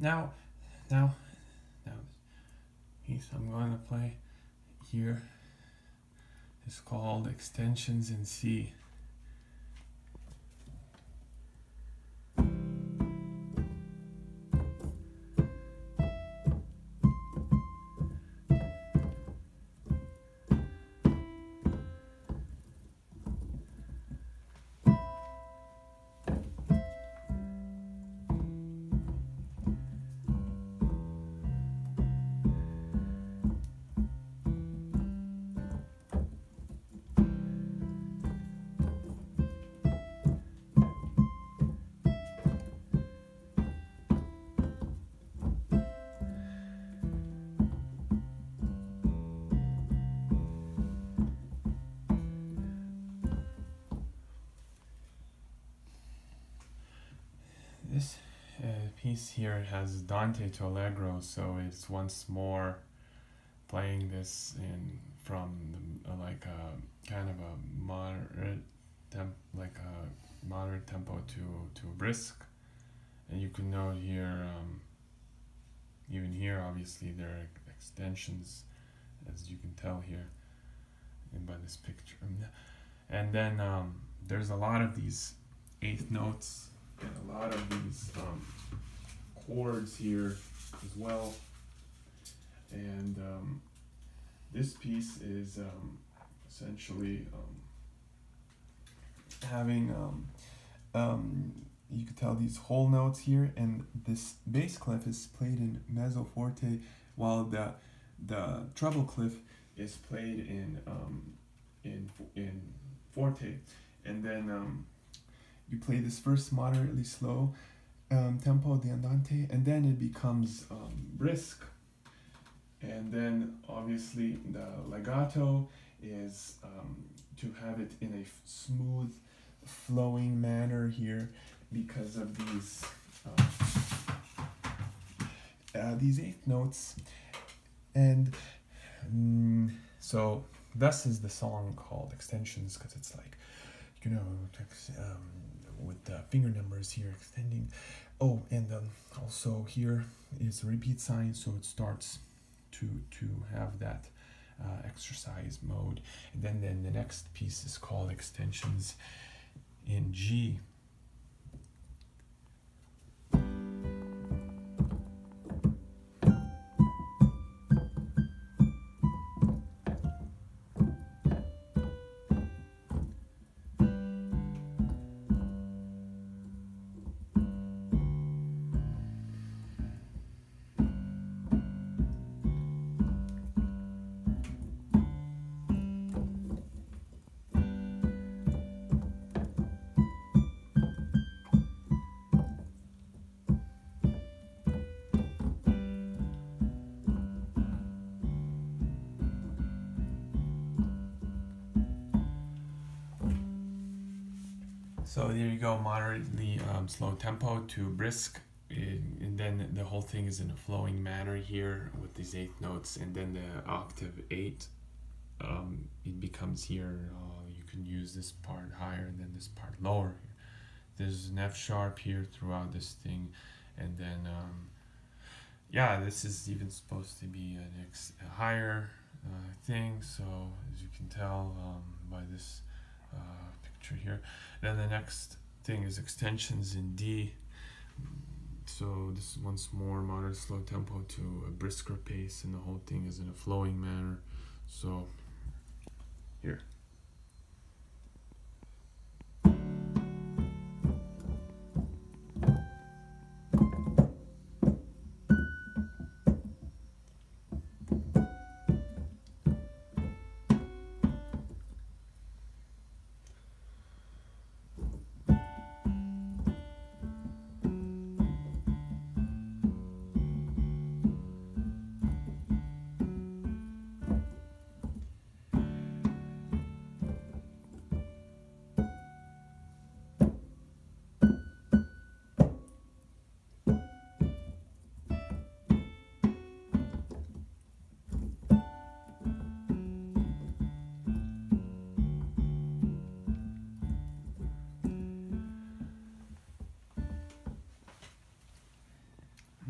now, now, now, piece I'm going to play here is called Extensions in C. This piece here has Dante to Allegro, so it's once more playing this in from like a kind of a moderate tempo to brisk, and you can note here even here obviously there are extensions, as you can tell here and by this picture, and then there's a lot of these eighth notes and a lot of these chords here as well, and this piece is essentially having you could tell these whole notes here, and this bass clef is played in mezzo forte, while the treble clef is played in forte, and then you play this first moderately slow tempo di andante, and then it becomes brisk, and then obviously the legato is to have it in a smooth flowing manner here because of these eighth notes, and so thus is the song called Extensions, because it's like, you know, with the finger numbers here extending. Oh, and also here is a repeat sign, so it starts to have that exercise mode. And then the next piece is called Extensions in G. So there you go, moderately slow tempo to brisk, and then the whole thing is in a flowing manner here with these eighth notes, and then the octave 8, it becomes here, you can use this part higher and then this part lower. There's an F sharp here throughout this thing, and then yeah, this is even supposed to be a higher thing, so as you can tell by this picture here. Then the next thing is Extensions in D. So this is once more moderate slow tempo to a brisker pace, and the whole thing is in a flowing manner. So here.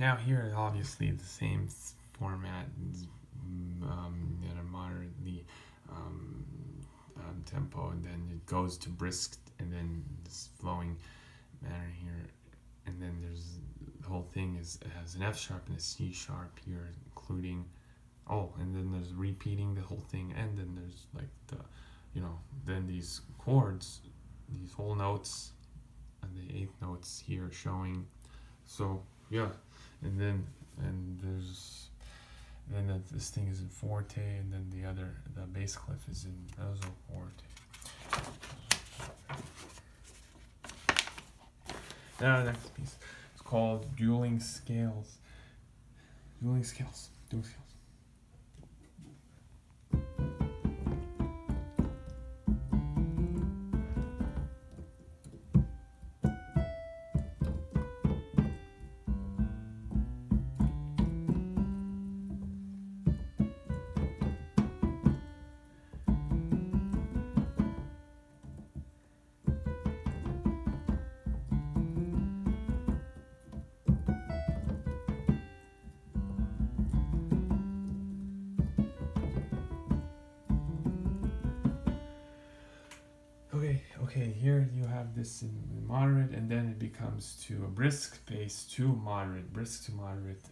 Now here is obviously the same format, at a moderately tempo, and then it goes to brisk, and then this flowing manner here, and then there's the whole thing has an F sharp and a C sharp here, including and then there's repeating the whole thing, and then there's like then these chords, these whole notes, and the eighth notes here showing. So yeah, and then this thing is in forte, and then the bass clef is in mezzo forte. Now the next piece is called Dueling Scales. Dueling Scales. Dueling Scales. Okay, here you have this in moderate, and then it becomes to a brisk bass to moderate, brisk to moderate,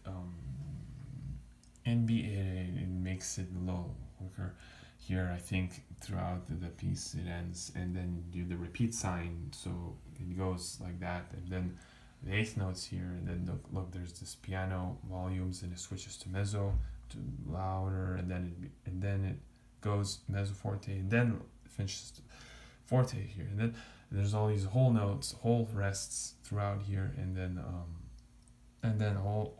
and it makes it low quicker. Here I think throughout the piece it ends, and then you do the repeat sign, so it goes like that, and then the eighth notes here, and then look there's this piano volumes, and it switches to mezzo, to louder, and then it goes mezzo forte, and then it finishes forte here, and then there's all these whole notes, whole rests throughout here, and then the whole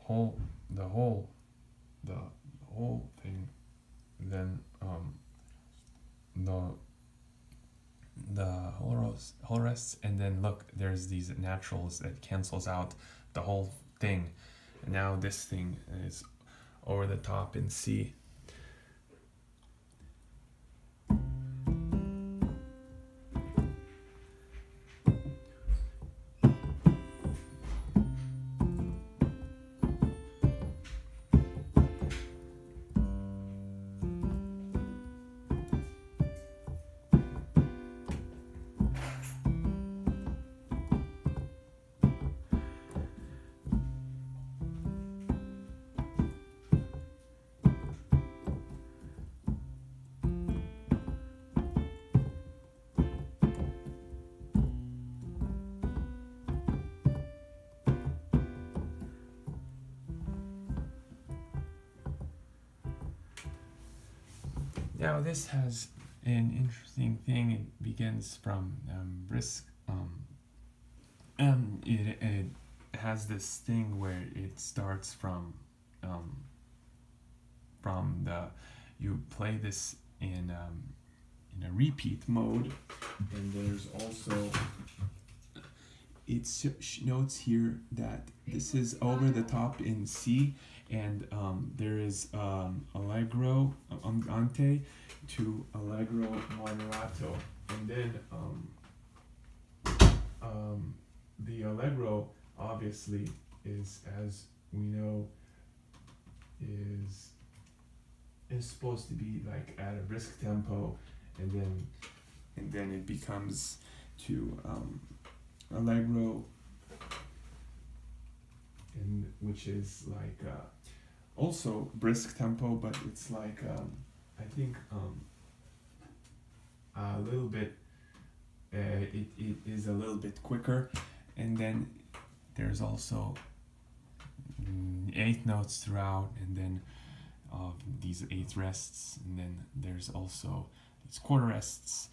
thing, and then the whole rests, and then look, there's these naturals that cancels out the whole thing, and now this thing is over the top in C. Now this has an interesting thing. It begins from brisk. It has this thing where it starts from you play this in a repeat mode, and there's also it notes here that this is over the top in C, and there is allegro andante to allegro moderato, and then the allegro obviously is, as we know, is supposed to be like at a brisk tempo, and then it becomes to allegro, which is like also brisk tempo, but it's like I think a little bit it is a little bit quicker, and then there's also 8 notes throughout, and then these 8 rests, and then there's also these quarter rests.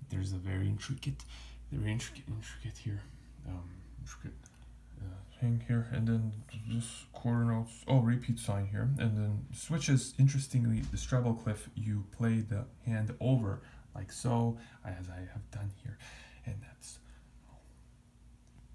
There's a very intricate here, thing here, and then this quarter notes, repeat sign here, and then switches. Interestingly, the treble clef, you play the hand over like so, as I have done here, and that's